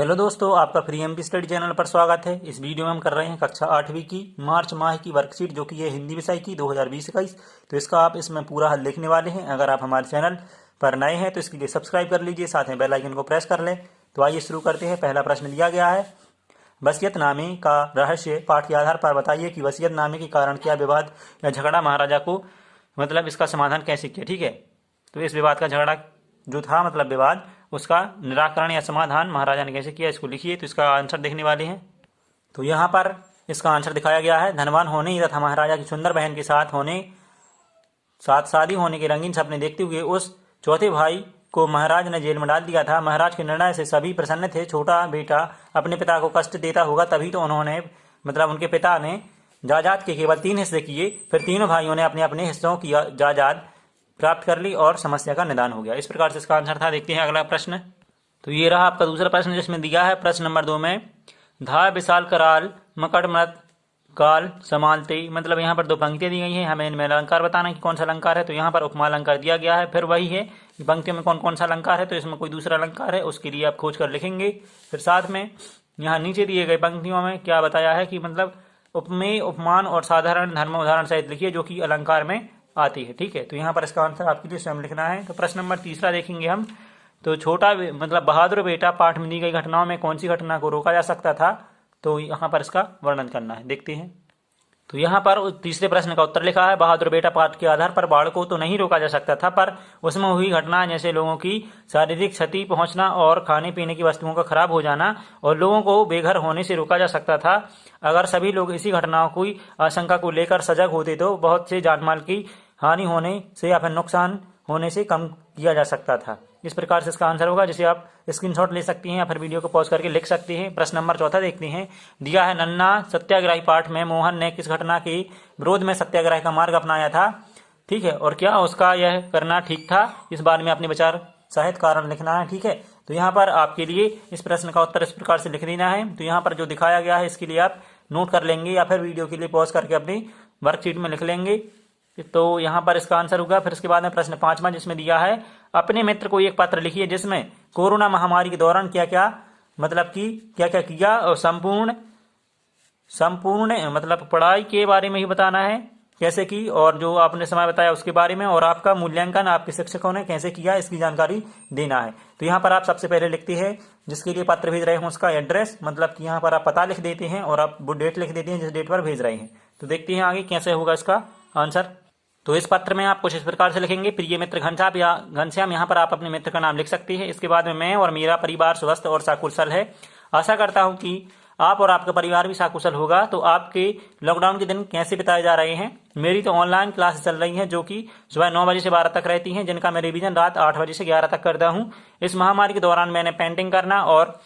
Hello दोस्तों, आपका free MP study channel पर स्वागत है। इस वीडियो में हम कर रहे हैं कक्षा 8वीं की मार्च माह की वर्कशीट, जो कि है हिंदी विषय की 2020-21। तो इसका आप इसमें पूरा हल लिखने वाले हैं। अगर आप हमारे चैनल पर नए हैं तो इसके लिए सब्सक्राइब कर लीजिए, साथ में बेल आइकन को प्रेस कर लें। तो आइए शुरू करते हैं। पहला प्रश्न दिया गया है, वसीयतनामे का रहस्य पाठ के आधार पर बताइए कि वसीयतनामे के कारण क्या विवाद या झगड़ा महाराजा को इसका समाधान कैसे किया। ठीक है, तो इस विवाद का झगड़ा जो था विवाद, उसका निराकरण या समाधान महाराजा ने कैसे किया, इसको लिखिए। तो इसका आंसर देखने वाले हैं। तो यहाँ पर इसका आंसर दिखाया गया है, धनवान होने तथा महाराजा की सुंदर बहन के साथ शादी होने के रंगीन सपने देखते हुए उस चौथे भाई को महाराज ने जेल में डाल दिया था। महाराज के निर्णय से सभी प्रसन्न थे। छोटा बेटा अपने पिता को कष्ट देता होगा, तभी तो उन्होंने उनके पिता ने जायदाद के केवल 3 हिस्से किए। फिर तीनों भाइयों ने अपने अपने हिस्सों की जायदाद प्राप्त कर ली और समस्या का निदान हो गया। इस प्रकार से इसका आंसर था। देखते हैं अगला प्रश्न। तो ये रहा आपका दूसरा प्रश्न, जिसमें दिया है प्रश्न नंबर 2 में धा विशाल कराल मकड़मत काल समालते, यहाँ पर 2 पंक्तियां दी गई हैं। हमें इनमें अलंकार बताना है कि कौन सा अलंकार है। तो यहाँ पर उपमा अलंकार दिया गया है। फिर वही है कि पंक्ति में कौन कौन सा अलंकार है, तो इसमें कोई दूसरा अलंकार है, उसके लिए आप खोज कर लिखेंगे। फिर साथ में यहाँ नीचे दिए गए पंक्तियों में क्या बताया है कि उपमेय, उपमान और साधारण धर्म उदाहरण सहित लिखिए, जो कि अलंकार में आती है। ठीक है, तो यहाँ पर इसका आंसर आपके लिए स्वयं लिखना है। तो प्रश्न नंबर 3 देखेंगे हम। तो छोटा बहादुर बेटा पाठ में दी गई घटनाओं में कौन सी घटना को रोका जा सकता था, तो यहाँ पर इसका वर्णन करना है। देखते हैं। तो यहाँ पर तीसरे प्रश्न का उत्तर लिखा है, बहादुर बेटा पाठ के आधार पर बाढ़ को तो नहीं रोका जा सकता था, पर उसमें हुई घटना जैसे लोगों की शारीरिक क्षति पहुंचना और खाने पीने की वस्तुओं का खराब हो जाना और लोगों को बेघर होने से रोका जा सकता था। अगर सभी लोग इसी घटनाओं की आशंका को लेकर सजग होते तो बहुत से जानमाल की हानि होने से या फिर नुकसान होने से कम किया जा सकता था। इस प्रकार से इसका आंसर होगा, जिसे आप स्क्रीनशॉट ले सकते हैं या फिर वीडियो को पॉज करके लिख सकते हैं। प्रश्न नंबर 4 देखते हैं। दिया है, नन्ना सत्याग्रही पाठ में मोहन ने किस घटना के विरोध में सत्याग्रह का मार्ग अपनाया था। ठीक है, और क्या उसका यह करना ठीक था, इस बारे में अपने विचार सहित कारण लिखना है। ठीक है, तो यहाँ पर आपके लिए इस प्रश्न का उत्तर इस प्रकार से लिख देना है। तो यहाँ पर जो दिखाया गया है इसके लिए आप नोट कर लेंगे या फिर वीडियो के लिए पॉज करके अपनी वर्कशीट में लिख लेंगे। तो यहाँ पर इसका आंसर होगा। फिर इसके बाद में प्रश्न 5वां, जिसमें दिया है, अपने मित्र को एक पत्र लिखिए जिसमें कोरोना महामारी के दौरान क्या क्या किया और संपूर्ण पढ़ाई के बारे में ही बताना है कैसे की, और जो आपने समय बताया उसके बारे में, और आपका मूल्यांकन आपके शिक्षकों ने कैसे किया, इसकी जानकारी देना है। तो यहाँ पर आप सबसे पहले लिखते हैं जिसके लिए पत्र भेज रहे हैं उसका एड्रेस, कि यहाँ पर आप पता लिख देते हैं और आप वो डेट लिख देते हैं जिस डेट पर भेज रहे हैं। तो देखते हैं आगे कैसे होगा इसका आंसर। तो इस पत्र में आप कुछ इस प्रकार से लिखेंगे, प्रिय मित्र घनश्याम। यहाँ पर आप अपने मित्र का नाम लिख सकते हैं। इसके बाद में मैं और मेरा परिवार स्वस्थ और सकुशल है। आशा करता हूँ कि आप और आपका परिवार भी सकुशल होगा। तो आपके लॉकडाउन के दिन कैसे बिताए जा रहे हैं। मेरी तो ऑनलाइन क्लास चल रही हैं, जो कि सुबह 9 बजे से 12 तक रहती हैं, जिनका मैं रिवीजन रात 8 बजे से 11 तक करता हूँ। इस महामारी के दौरान मैंने पेंटिंग करना और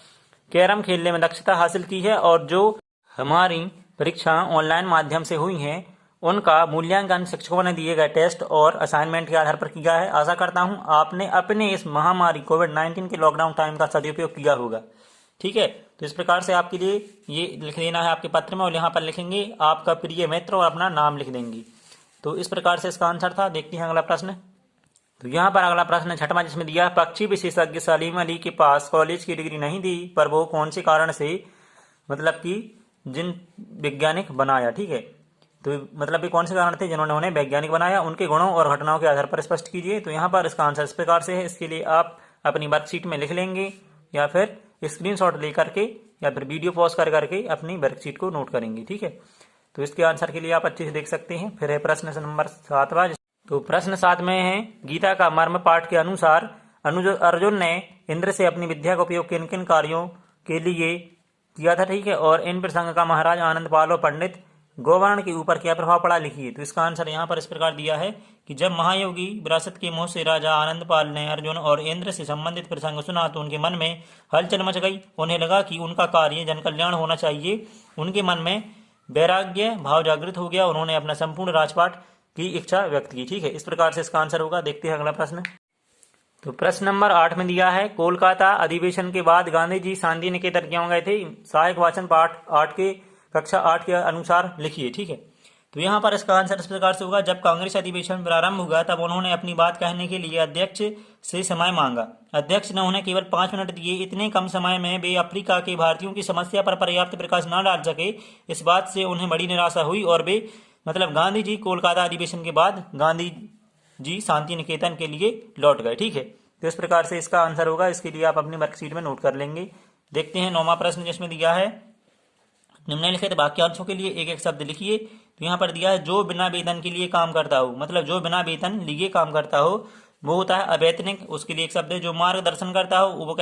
कैरम खेलने में दक्षता हासिल की है, और जो हमारी परीक्षा ऑनलाइन माध्यम से हुई हैं उनका मूल्यांकन शिक्षकों ने दिए गए टेस्ट और असाइनमेंट के आधार पर किया है। आशा करता हूं आपने अपने इस महामारी कोविड-19 के लॉकडाउन टाइम का सदुपयोग किया होगा। ठीक है, तो इस प्रकार से आपके लिए ये लिख देना है आपके पत्र में, और यहाँ पर लिखेंगे आपका प्रिय मित्र और अपना नाम लिख देंगे। तो इस प्रकार से इसका आंसर था। देखते हैं अगला प्रश्न। तो यहाँ पर अगला प्रश्न 6वां, जिसमें दिया, पक्षी विशेषज्ञ सलीम अली के पास कॉलेज की डिग्री नहीं दी, पर वो कौन से कारण से जिन वैज्ञानिक बनाया। ठीक है, तो ये कौन से कारण थे जिन्होंने उन्हें वैज्ञानिक बनाया, उनके गुणों और घटनाओं के आधार पर स्पष्ट कीजिए। तो यहाँ पर इसका आंसर इस प्रकार से है। इसके लिए आप अपनी वर्कशीट में लिख लेंगे या फिर स्क्रीनशॉट लेकर के या फिर वीडियो पॉज कर करके अपनी वर्कशीट को नोट करेंगे। ठीक है, तो इसके आंसर के लिए आप अच्छे से देख सकते हैं। फिर है प्रश्न नंबर 7वां। तो प्रश्न 7 में है, गीता का मर्म पाठ के अनुसार अर्जुन ने इंद्र से अपनी विद्या का उपयोग किन किन कार्यों के लिए किया था। ठीक है, और इन प्रसंग का महाराज आनंद पाल और पंडित गोवर्ण के ऊपर क्या प्रभाव पड़ा, लिखिए। तो इसका आंसर यहाँ पर इस प्रकार दिया है कि जब महायोगी विरासत के मोह से राजा आनंदपाल ने अर्जुन और इंद्र से संबंधित प्रसंग सुना तो उनके मन में हलचल मच गई। उन्हें लगा कि उनका कार्य जन कल्याण होना चाहिए। उनके मन में वैराग्य भाव जागृत हो गया। उन्होंने अपना संपूर्ण राजपाट की इच्छा व्यक्त की। ठीक है, इस प्रकार से इसका आंसर होगा। देखते हैं अगला प्रश्न। तो प्रश्न नंबर 8 में दिया है, कोलकाता अधिवेशन के बाद गांधी जी शांति निकेतन क्यों गए थे। सहायक वाचन पाठ 8 के कक्षा 8 के अनुसार लिखिए। ठीक है, तो यहाँ पर इसका आंसर इस प्रकार से होगा, जब कांग्रेस अधिवेशन प्रारंभ हुआ तब उन्होंने अपनी बात कहने के लिए अध्यक्ष से समय मांगा। अध्यक्ष ने उन्हें केवल 5 मिनट दिए। इतने कम समय में वे अफ्रीका के भारतीयों की समस्या पर पर्याप्त प्रकाश न डाल सके। इस बात से उन्हें बड़ी निराशा हुई और वे गांधी जी कोलकाता अधिवेशन के बाद गांधी जी शांति निकेतन के लिए लौट गए। ठीक है, तो इस प्रकार से इसका आंसर होगा। इसके लिए आप अपनी वर्कशीट में नोट कर लेंगे। देखते हैं 9वां प्रश्न जिसमें दिया है, निम्नलिखित वाक्यांशों के लिए एक एक शब्द लिखिए। तो यहाँ पर दिया है, जो बिना वेतन के लिए काम करता हो, मतलब जो बिना वेतन लिए काम करता हो वो होता है अवैतनिक। उसके लिए एक शब्द है। जो मार्गदर्शन करता हो वो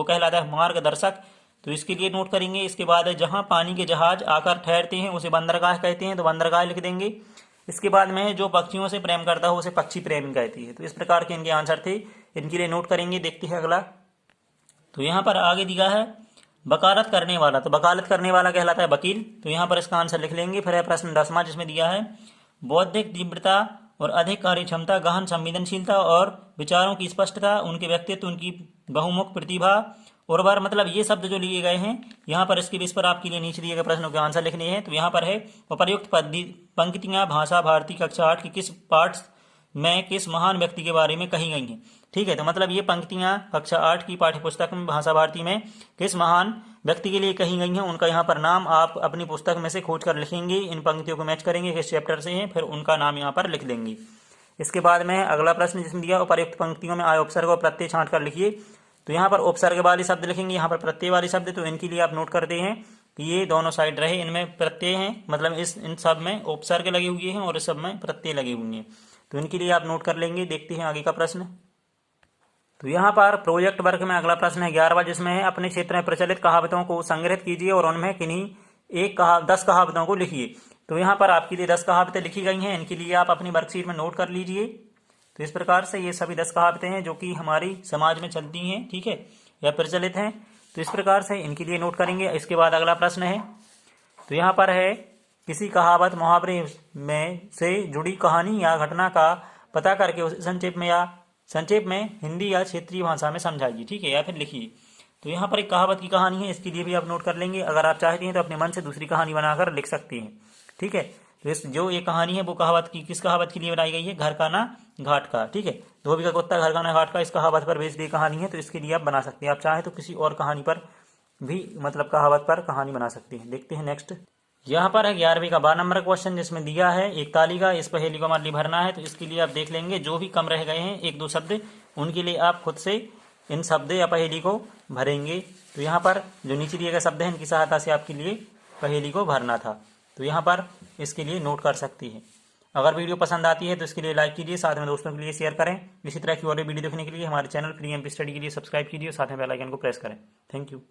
कहलाता है मार्गदर्शक। तो इसके लिए नोट करेंगे। इसके बाद है, जहाँ पानी के जहाज आकर ठहरते हैं उसे बंदरगाह कहते हैं, तो बंदरगाह लिख देंगे। इसके बाद में जो पक्षियों से प्रेम करता हो उसे पक्षी प्रेमी कहती है। तो इस प्रकार के इनके आंसर थे, इनके लिए नोट करेंगे। देखते हैं अगला। तो यहाँ पर आगे दिया है वकालत करने वाला, तो वकालत करने वाला कहलाता है वकील। तो यहाँ पर इसका आंसर लिख लेंगे। फिर है प्रश्न 10वां जिसमें दिया है, बौद्धिक तीव्रता और अधिक कार्य क्षमता, गहन संवेदनशीलता और विचारों की स्पष्टता, उनके व्यक्तित्व, उनकी बहुमुख प्रतिभा, उर्वर, मतलब ये शब्द जो लिए गए हैं यहाँ पर इसके बेस पर आपके लिए नीचे दिए गए प्रश्नों के आंसर लिखने हैं। तो यहाँ पर है, उपर्युक्त पंक्तियां भाषा भारती कक्षा 8 की किस पाठ में किस महान व्यक्ति के बारे में कही गई हैं। ठीक है, तो मतलब ये पंक्तियां कक्षा 8 की पाठ्य पुस्तक में भाषा भारती में किस महान व्यक्ति के लिए कही गई हैं, उनका यहाँ पर नाम आप अपनी पुस्तक में से खोज कर लिखेंगे। इन पंक्तियों को मैच करेंगे किस चैप्टर से हैं, फिर उनका नाम यहाँ पर लिख देंगे। इसके बाद में अगला प्रश्न जिसमें दिया, उपर्युक्त पंक्तियों में आए उपसर्ग और प्रत्यय छांट कर लिखिए। तो यहाँ पर उपसर्ग वाले शब्द लिखेंगे, यहाँ पर प्रत्यय वाले शब्द। तो इनके लिए आप नोट करते हैं कि ये दोनों साइड रहे, इनमें प्रत्यय हैं, मतलब इन सब में उपसर्ग लगे हुए हैं और इस सब में प्रत्यय लगे हुए हैं। तो इनके लिए आप नोट कर लेंगे। देखते हैं आगे का प्रश्न। तो यहाँ पर प्रोजेक्ट वर्क में अगला प्रश्न है 11वां, जिसमें है, अपने क्षेत्र में प्रचलित कहावतों को संग्रहित कीजिए और उनमें किन्हीं 10 कहावतों को लिखिए। तो यहाँ पर आपके लिए 10 कहावतें लिखी गई हैं। इनके लिए आप अपनी वर्कशीट में नोट कर लीजिए। तो इस प्रकार से ये सभी 10 कहावतें हैं जो कि हमारी समाज में चलती हैं, ठीक है, या प्रचलित हैं। तो इस प्रकार से इनके लिए नोट करेंगे। इसके बाद अगला प्रश्न है, तो यहाँ पर है, किसी कहावत मुहावरे में से जुड़ी कहानी या घटना का पता करके उसे संक्षेप में हिंदी या क्षेत्रीय भाषा में समझाइए। ठीक है, या फिर लिखिए। तो यहाँ पर एक कहावत की कहानी है, इसके लिए भी आप नोट कर लेंगे। अगर आप चाहते हैं तो अपने मन से दूसरी कहानी बनाकर लिख सकते हैं। ठीक है, तो जो ये कहानी है वो किस कहावत के लिए बनाई गई है, घर का ना घाट का। ठीक है, धोबी का कुत्ता घर का ना घाट का, इस कहावत पर बेस्ड ये कहानी है। तो इसके लिए आप बना सकते हैं। आप चाहे तो किसी और कहानी पर भी, मतलब कहावत पर कहानी बना सकते हैं। देखते हैं नेक्स्ट। यहाँ पर है 11वीं का 12 नंबर क्वेश्चन, जिसमें दिया है, एक तालिका, इस पहेली को हमारे लिए भरना है। तो इसके लिए आप देख लेंगे, जो भी कम रह गए हैं 1-2 शब्द, उनके लिए आप खुद से इन शब्द या पहेली को भरेंगे। तो यहाँ पर जो नीचे दिए गए शब्द हैं, इनकी सहायता से आपके लिए पहेली को भरना था। तो यहाँ पर इसके लिए नोट कर सकते हैं। अगर वीडियो पसंद आती है तो इसके लिए लाइक कीजिए, साथ में दोस्तों के लिए शेयर करें। इसी तरह की और वीडियो देखने के लिए हमारे चैनल फ्री एमपी स्टडी के लिए सब्सक्राइब कीजिए, साथ में बेल आइकन को प्रेस करें। Thank you.